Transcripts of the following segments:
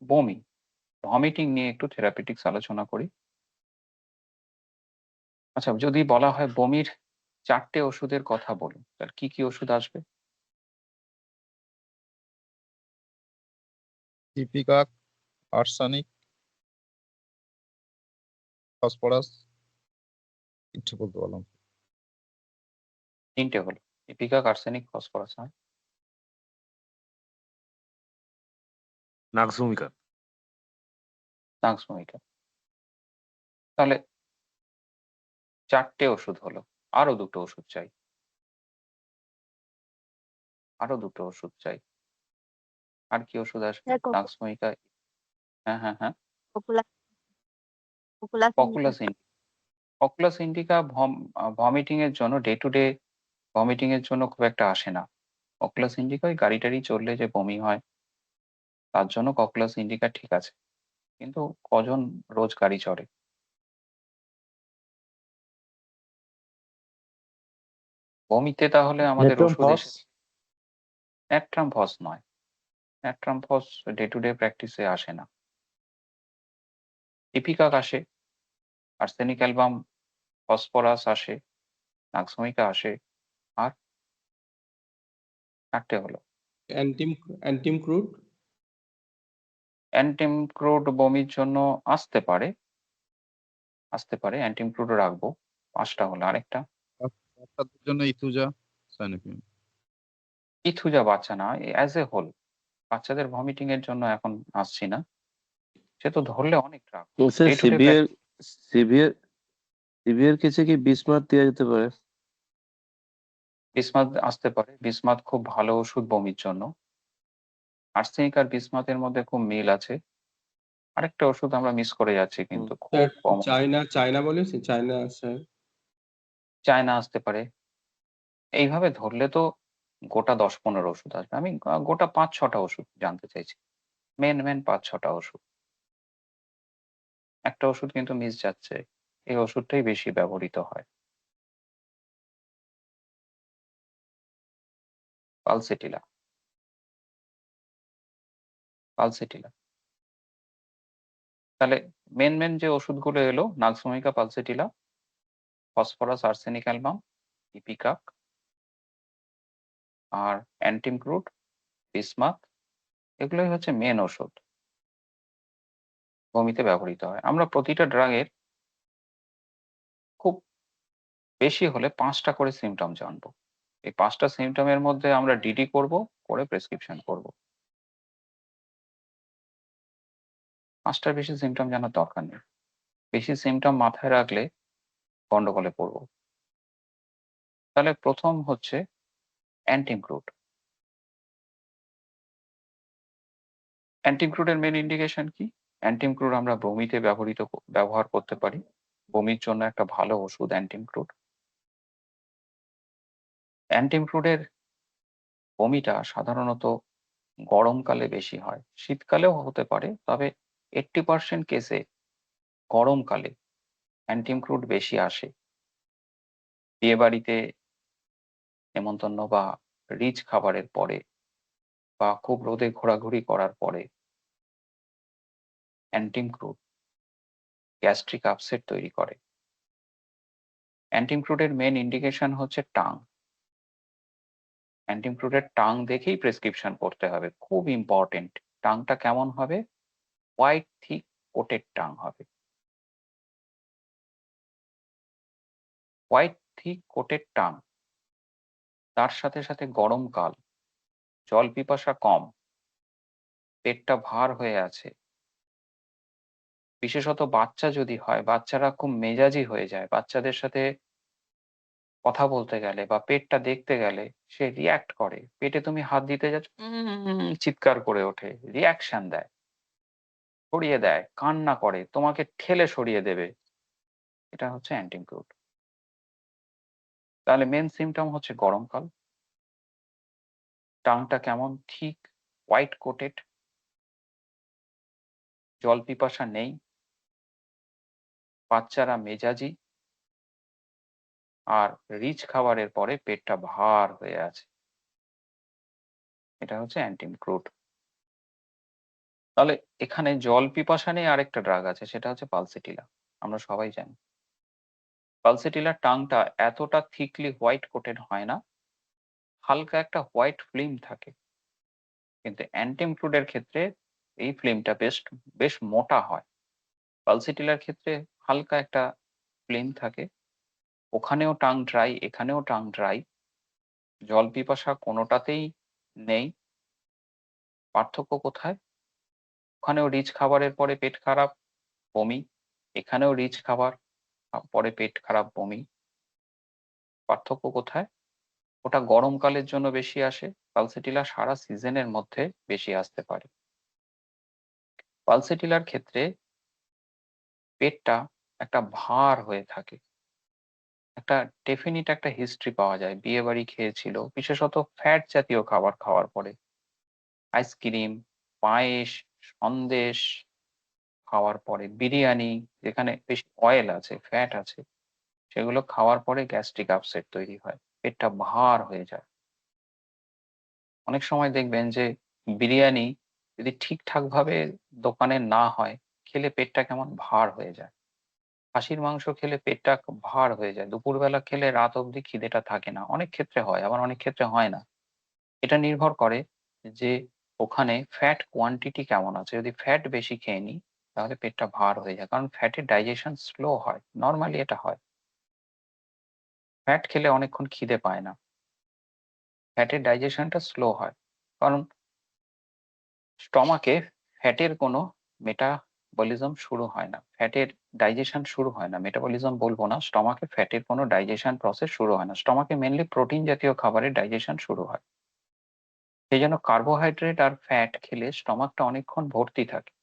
বমি, ভমিটিং নিয়ে একটু থেরাপিউটিক্স আলোচনা করি। আচ্ছা, যদি বলা হয় বমির ৪ টে ওষুধের কথা বলুন, তাহলে কি ওষুধ আসবে? ইপিকাক, আর্সেনিক, ফসফরাস, একটু বলতে পারলাম। ৩ টে হলো। ইপিকাক, আর্সেনিক, ফসফরাস, আর নাগভূমিকা। নাক্সভূমিকা। তাহলে ৪ টে ওষুধ হলো। আরো ২ টো ওষুধ চাই। আরো ২ টো ওষুধ চাই। আর কি ওষুধ আসবে? নাক্সভূমিকা। হ্যাঁ। Populous populous indica. Populous indica vomiting এর জন্য ডে টু ডে ভমিটিং এর জন্য খুব একটা আসে না। পপুলাস ইন্ডিকা ওই গাড়ি-টাড়ি চললে যে বমি হয়, তার জন্য পপুলাস ইন্ডিকা ঠিক আছে। কিন্তু কজন রোজ গাড়ি চড়ে? বমিতে তাহলে আমাদের নেট্রাম ওষুধ ফস এসে ন্যাট্রাম ফস নয়। Natrum FOSS day to day প্র্যাকটিসে আসে না। ইপিকাক আসে, আর্সেনিক অ্যালবাম, ফসফরাস আসে, নাক্সভূমিকা আসে, আর ৪ টে হলো। অ্যান্টিমক্রুড অ্যান্টিমক্রুড বমির জন্য আসতে পারে। অ্যান্টিমক্রুডও রাখবো। ৫ টা হলো। আরেকটা? বাচ্চাদের জন্য ইথুজা, সাইনোফিন। ইথুজা বাচ্চা না, অ্যাজ এ হোল। বাচ্চাদের ভমিটিং এর জন্য এখন আসছি না। সে তো ধরলে অনেক drug. Sir day to day severe severe কেসে কি বিসমাথ দেওয়া যেতে পারে? বিসমাথ আসতে পারে। বিসমাথ খুব ভালো ওষুধ বমির জন্য। আর্সেনিক আর বিসমাথের মধ্যে খুব মিল আছে। আরেকটা ওষুধ আমরা মিস করে যাচ্ছি কিন্তু খুব কম। চায়না বলেছি, চায়না আছে। চায়না আসতে পারে। এইভাবে ধরলে তো গোটা ১০-১৫ ওষুধ আসবে। আমি গোটা ৫-৬টা ওষুধ জানতে চাইছি। মেন ৫-৬টা ওষুধ। একটা ওষুধ কিন্তু মিস যাচ্ছে। এই ওষুধটাই বেশি ব্যবহৃত হয়। পালসেটিলা। তাহলে মেন যে ওষুধগুলো এলো, nux vomica, pulsatilla, phosphorus, arsenic album, ipecac, আর অ্যান্টিমক্রুড, বিসমাথ, এগুলোই হচ্ছে মেন ওষুধ। বমিতে ব্যবহৃত হয়। আমরা প্রতিটা ড্রাগের খুব বেশি হলে ৫ টা করে সিম্পটম জানবো। এই ৫ টা সিম্পটমের মধ্যে আমরা ডিডি করব, করে প্রেসক্রিপশন করব। ৫ টার বেশি সিম্পটম জানার দরকার নেই। বেশি সিম্পটম মাথায় রাখলে গন্ডগোলে পড়ব। তাহলে প্রথম হচ্ছে অ্যান্টিমক্রুড। অ্যান্টিমক্রুডের মেন ইন্ডিকেশন কি? অ্যান্টিমক্রুড আমরা বমিতে ব্যবহার করতে পারি। বমির জন্য একটা ভালো ওষুধ অ্যান্টিমক্রুড। অ্যান্টিমক্রুডের বমিটা সাধারণত গরমকালে বেশি হয়। শীতকালেও হতে পারে, তবে 80% কেসে গরমকালে অ্যান্টিমক্রুড বেশি আসে। বিয়েবাড়িতে নেমন্তন্ন বা রিচ খাবারের পরে বা খুব রোদে ঘোরাঘুরি করার পরে অ্যান্টিমক্রুড গ্যাস্ট্রিক আপসেট তৈরি করে। অ্যান্টিমক্রুডের মেন ইন্ডিকেশন হচ্ছে টাং। অ্যান্টিমক্রুডের টাং দেখেই প্রেসক্রিপশন করতে হবে। খুব ইম্পর্টেন্ট। টাংটা কেমন হবে? হোয়াইট থিক কোটেড টাং হবে। হোয়াইট থিক কোটেড টাং, তার সাথে গরমকাল, জল পিপাসা কম, পেটটা ভার হয়ে আছে। বিশেষত বাচ্চা যদি হয়, বাচ্চারা খুব মেজাজি হয়ে যায়। বাচ্চাদের সাথে কথা বলতে গেলে বা পেটটা দেখতে গেলে সে রিঅ্যাক্ট করে। পেটে তুমি হাত দিতে যাচ্ছ, চিৎকার করে ওঠে, রিঅ্যাকশন দেয়, সরিয়ে দেয়, কান্না করে, তোমাকে ঠেলে সরিয়ে দেবে। এটা হচ্ছে অ্যান্টিমক্রুড। তাহলে মেন সিম্পটম হচ্ছে গরমকাল, টাংটা কেমন? ঠিক হোয়াইট কোটেড, জল পিপাসা নেই, বাচ্চারা মেজাজি, আর রিচ খাবারের পরে পেটটা ভার হয়ে আছে। এটা হচ্ছে অ্যান্টিমক্রুড। তাহলে এখানে জল পিপাসা নিয়ে আরেকটা ড্রাগ আছে, সেটা হচ্ছে পালসিটিলা। আমরা সবাই জানি। পালসিটিলার টাংটা এতটা থিকলি হোয়াইট কোটেড হয় না, হালকা একটা হোয়াইট ফিল্ম থাকে। কিন্তু অ্যান্টিমক্রুডের ক্ষেত্রে এই ফিল্মটা বেশ মোটা হয়। পালসিটিলার ক্ষেত্রে হালকা একটা ফিল্ম থাকে, ওখানেও টাং ড্রাই, এখানেও টাং ড্রাই। জল পিপাসা কোনোটাতেই নেই। পার্থক্য কোথায়? ওখানেও রিচ খাবারের পরে পেট খারাপ, বমি। এখানেও রিচ খাবার পরে পেট খারাপ, বমি। পার্থক্য কোথায়? ওটা গরমকালের জন্য বেশি আসে, পালসিটিলা সারা সিজনের মধ্যে বেশি আসতে পারে। পালসিটিলার ক্ষেত্রে পেটটা একটা ভার হয়ে থাকে, একটা ডেফিনিট একটা হিস্ট্রি পাওয়া যায়। বিয়ে বাড়ি খেয়েছিল, বিশেষত ফ্যাট জাতীয় খাবার খাওয়ার পরে, আইসক্রিম, পায়েস, সন্দেশ খাওয়ার পরে, বিরিয়ানি যেখানে বেশি অয়েল আছে, ফ্যাট আছে, সেগুলো খাওয়ার পরে গ্যাস্ট্রিক আপসেট তৈরি হয়, পেটটা ভার হয়ে যায়। অনেক সময় দেখবেন যে বিরিয়ানি যদি ঠিকঠাক ভাবে দোকানে না হয়, খেলে পেটটা কেমন ভার হয়ে যায়। খাসির মাংস খেলে পেটটা ভার হয়ে যায়, দুপুরবেলা খেলে রাত অবধি খিদেটা থাকে না। অনেক ক্ষেত্রে হয়, আবার অনেক ক্ষেত্রে হয় না। এটা নির্ভর করে যে ওখানে ফ্যাট কোয়ান্টিটি কেমন আছে। যদি ফ্যাট বেশি খেয়ে নিই তাহলে পেটটা ভার হয়ে যায়, কারণ ফ্যাটের ডাইজেশন স্লো হয়, নর্মালি এটা হয়। ফ্যাট খেলে অনেকক্ষণ খিদে পায় না, ফ্যাটের ডাইজেশনটা স্লো হয়, কারণ স্টমাকে ফ্যাটের কোনো মেটাবলিজম শুরু হয় না, ফ্যাটের ডাইজেশন শুরু হয় না। মেটাবলিজম বলবো না, স্টমাকে ফ্যাটের কোনো ডাইজেশন প্রসেস শুরু হয় না। স্টমাকে মেনলি প্রোটিন জাতীয় খাবারের ডাইজেশন শুরু হয়। সেই জন্য কার্বোহাইড্রেট আর ফ্যাট খেলে স্টমাকটা অনেকক্ষণ ভর্তি থাকে।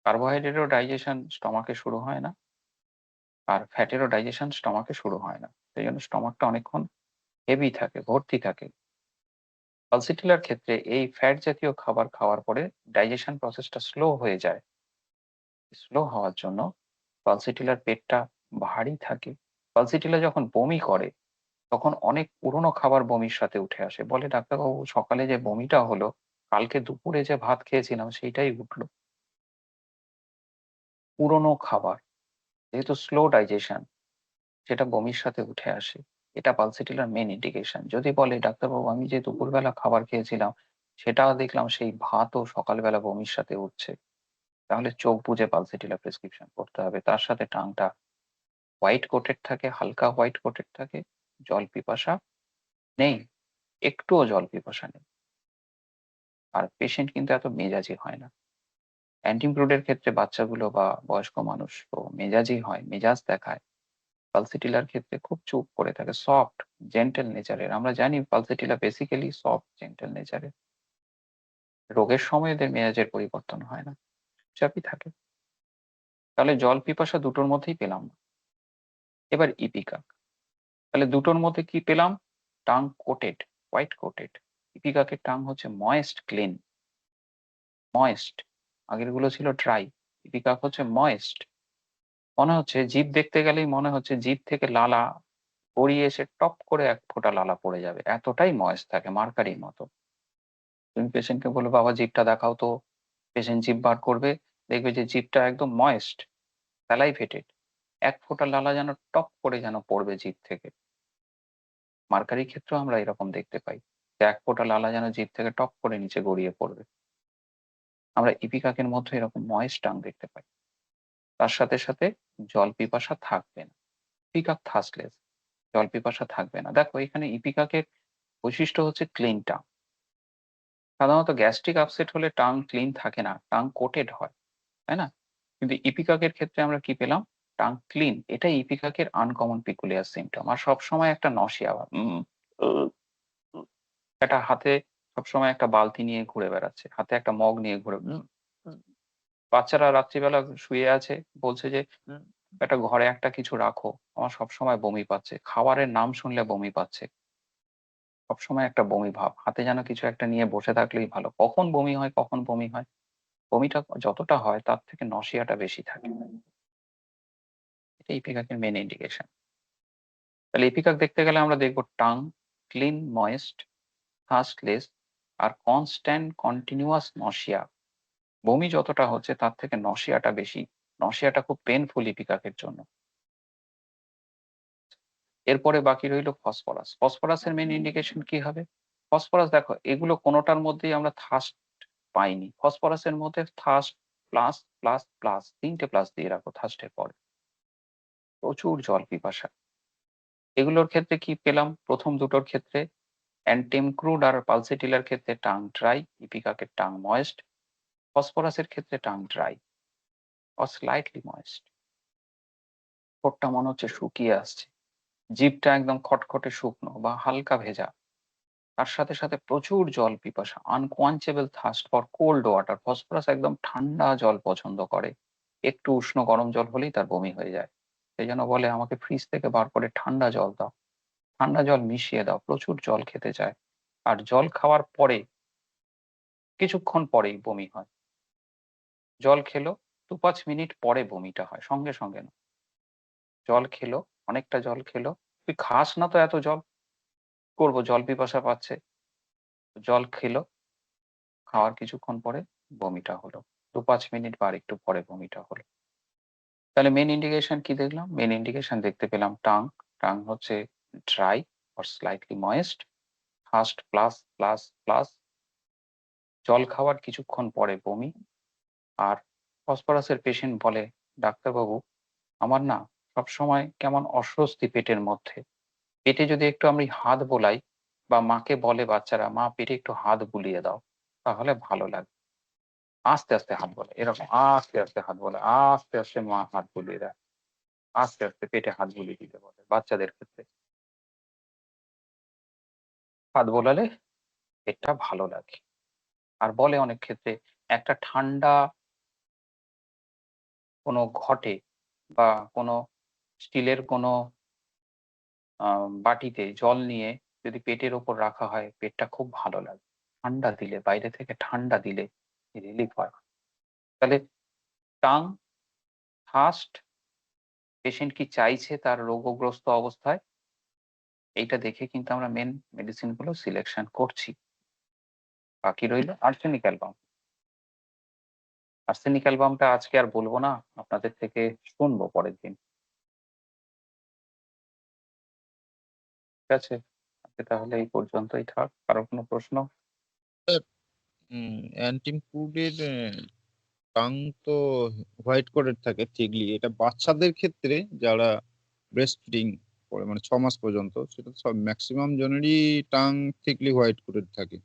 কার্বোহাইড্রেটেরও ডাইজেশন স্টমাকে শুরু হয় না, আর ফ্যাটেরও ডাইজেশন স্টমাকে শুরু হয় না। সেই জন্য স্টমাকটা অনেকক্ষণ হেভি থাকে, ভর্তি থাকে। পালসিটিলার ক্ষেত্রে এই ফ্যাট জাতীয় খাবার খাওয়ার পরে ডাইজেশন প্রসেসটা স্লো হয়ে যায়। স্লো হওয়ার জন্য পালসিটিলার পেটটা ভারী থাকে। পালসিটিলা যখন বমি করে তখন অনেক পুরনো খাবার বমির সাথে উঠে আসে। বলে, ডাক্তারবাবু সকালে যে বমিটা হলো, কালকে দুপুরে যে ভাত খেয়েছিলাম সেইটাই উঠলো। পুরনো খাবার, যেহেতু স্লো ডাইজেশন, সেটা বমির সাথে উঠে আসে। এটা পালসিটিলার মেন ইন্ডিকেশন। যদি বলে, ডাক্তারবাবু আমি যে দুপুরবেলা খাবার খেয়েছিলাম সেটাও দেখলাম সেই ভাতও সকালবেলা বমির সাথে উঠছে, তাহলে চোখ বুজে পালসিটিলা প্রেসক্রিপশন করতে হবে। তার সাথে টাংটা হোয়াইট কোটেড থাকে, হালকা হোয়াইট কোটেড থাকে, জল পিপাসা নেই, একটুও জল পিপাসা নেই। আর পেশেন্ট কিন্তু এত মেজাজি হয় না। অ্যান্টিমক্রুডের ক্ষেত্রে বাচ্চাগুলো বা বয়স্ক মানুষ তো মেজাজি হয়, মেজাজ দেখায়। পালসিটিলার ক্ষেত্রে খুব চুপ করে থাকে, সফট, জেন্টেল নেচারের। আমরা জানি পালসিটিলা বেসিক্যালি সফট, জেন্টেল নেচারের। রোগের সময় এদের মেজাজের পরিবর্তন হয় না, চুপচাপই থাকে। তাহলে জল পিপাসা দুটোর মধ্যেই পেলাম না। এবার ইপিকাক। তাহলে দুটোর মধ্যে কি পেলাম? Tongue coated, white coated. ইপিকাকের টাং হচ্ছে ময়েস্ট, ক্লিন, ময়েস্ট। আগের গুলো ছিল ড্রাই, ইপিকাক হচ্ছে ময়েস্ট। মনে হচ্ছে জিভ দেখতে গেলেই মনে হচ্ছে জিভ থেকে লালা গড়িয়ে এসে টপ করে এক ফোঁটা লালা পড়ে যাবে, এতটাই ময়েস্ট থাকে, মার্কারির মতো। তুমি পেশেন্টকে বলবে, বাবা জিভটা দেখাও তো। পেশেন্ট জিভ বার করবে, দেখবে যে জিভটা একদম ময়েস্ট, স্যালাইভেটেড। এক ফোঁটা লালা যেন টপ করে যেন পড়বে জিভ থেকে। মার্কারির ক্ষেত্রেও আমরা এরকম দেখতে পাই, যে এক ফোঁটা লালা যেন জিভ থেকে টপ করে নিচে গড়িয়ে পড়বে। আমরা ইপিকাকের মধ্যে এরকম ময়েস্ট টাং দেখতে পাই। তার সাথে সাথে জল পিপাসা থাকবে না, ইপিকাক থার্স্টলেস, জল পিপাসা থাকবে না। দেখো এখানে ইপিকাকের বৈশিষ্ট্য হচ্ছে ক্লিন টাং। সাধারণত গ্যাস্ট্রিক আপসেট হলে টাং ক্লিন থাকে না, টাং কোটেড হয়, তাই না? কিন্তু ইপিকাকের ক্ষেত্রে আমরা কি পেলাম? Tongue clean. এটাই ইপিকাকের আনকমন পিকুলিয়ার সিমটম। আর সবসময় একটা নসিয়া ভাব, একটা হাতে সবসময় একটা বালতি নিয়ে ঘুরে বেড়াচ্ছে, হাতে একটা মগ নিয়ে ঘুরে। বাচ্চারা রাত্রিবেলা শুয়ে আছে, বলছে যে একটা ঘরে একটা কিছু রাখো, আমার সবসময় বমি পাচ্ছে, খাবারের নাম শুনলে বমি পাচ্ছে, সবসময় একটা বমি ভাব, হাতে যেন কিছু একটা নিয়ে বসে থাকলেই ভালো। কখন বমি হয়, কখন বমি হয়? বমিটা যতটা হয় তার থেকে নসিয়াটা বেশি থাকে। এটা ইপিকাকের মেন ইন্ডিকেশন। তাহলে ইপিকাক দেখতে গেলে আমরা দেখবো টাং ক্লিন, ময়েস্ট, থার্স্টলেস, আর কনস্ট্যান্ট কন্টিনিউয়াস নসিয়া। বমি যতটা হচ্ছে তার থেকে নসিয়াটা বেশি। নসিয়াটা খুব পেইনফুল ইপিকাকের জন্য। এরপরে বাকি রইল ফসফরাস। ফসফরাসের মেইন ইন্ডিকেশন কি হবে? ফসফরাস দেখো এগুলো কোনোটার মধ্যেই আমরা থার্স্ট পাইনি। ফসফরাসের মধ্যে থার্স্ট প্লাস, প্লাস, প্লাস ৩ টে প্লাস দিয়ে রাখো থার্স্টের পরে। প্রচুর জল পিপাসা। এগুলোর ক্ষেত্রে কি পেলাম? প্রথম দুটোর ক্ষেত্রে অ্যান্টিম ক্রুড আর পালসিটিলার ক্ষেত্রে টাং ড্রাই, ইপিকাকের টাং ময়েস্ট। ফসফরাসের ক্ষেত্রে tongue dry or slightly moist. ঠোঁটটা মনে হচ্ছে শুকিয়ে আসছে। জিভটা একদম খটখটে শুকনো বা হালকা ভেজা। তার সাথে, সাথে প্রচুর জল পিপাসা, unquenchable thirst for cold water. Phosphorus একদম ঠান্ডা জল পছন্দ করে। একটু উষ্ণ গরম জল হলেই তার বমি হয়ে যায়। সেই জন্য বলে আমাকে ফ্রিজ থেকে বার করে ঠান্ডা জল দাও, ঠান্ডা জল মিশিয়ে দাও। প্রচুর জল খেতে চায়। আর জল খাওয়ার পরে কিছুক্ষণ পরেই বমি হয়। জল খেলো ২-৫ মিনিট পরে বমিটা হয়, সঙ্গে, সঙ্গে না। জল খেলো, অনেকটা জল খেলো। তুই খাস না তো এত জল। করবো জল পিপাসা পাচ্ছে। জল খেলো, খাওয়ার কিছুক্ষণ পরে বমিটা হলো। ২-৫ মিনিট বা আরেকটু পরে বমিটা হলো। তাহলে মেইন ইন্ডিকেশন কি দেখলাম? মেইন ইন্ডিকেশন দেখতে পেলাম টাং। টাং হচ্ছে dry or slightly moist. First plus, plus, plus. জল খাওয়ার কিছুক্ষণ পরে বমি। আর ফসফরাসের পেশেন্ট বলে, ডাক্তারবাবু আমার না সবসময় কেমন অস্বস্তি পেটের মধ্যে। পেটে যদি একটু আমি হাত বোলাই বা মাকে বলে বাচ্চারা, মা পেটে একটু হাত বুলিয়ে দাও, তাহলে ভালো লাগে। আস্তে, আস্তে হাত বলে। এরকম আস্তে, আস্তে হাত বলে। আস্তে, আস্তে মা হাত বুলিয়ে দেয়। আস্তে, আস্তে পেটে হাত বুলিয়ে দিতে বলে বাচ্চাদের ক্ষেত্রে। হাত বোলালে পেটটা ভালো লাগে। আর বলে অনেক ক্ষেত্রে একটা ঠান্ডা কোনো ঘটে বা কোনো স্টিলের কোনো বাটিতে জল নিয়ে যদি পেটের ওপর রাখা হয়, পেটটা খুব ভালো লাগে। ঠান্ডা দিলে, বাইরে থেকে ঠান্ডা দিলে রিলিফ হয়। তাহলে টাং, থার্স্ট, পেশেন্ট কি চাইছে তার রোগগ্রস্ত অবস্থায়, এইটা দেখে কিন্তু আমরা মেন মেডিসিন গুলো সিলেকশন করছি। বাকি রইল আর্সেনিক অ্যালবাম। আর্সেনিক অ্যালবামটা আজকে আর বলবো না, আপনাদের থেকে শুনবো পরের দিন। ঠিক আছে? আজকে তাহলে এই পর্যন্তই থাক। কারো কোনো প্রশ্ন? অ্যান্টিম ক্রুডের টাং তো হোয়াইট কোটেড থাকে থিকলি। এটা বাচ্চাদের ক্ষেত্রে যারা ব্রেস্ট ফিডিং করে মানে ৬ মাস পর্যন্ত, সেটা সব ম্যাক্সিমাম জনেরই টাং থিকলি হোয়াইট কোটেড থাকে।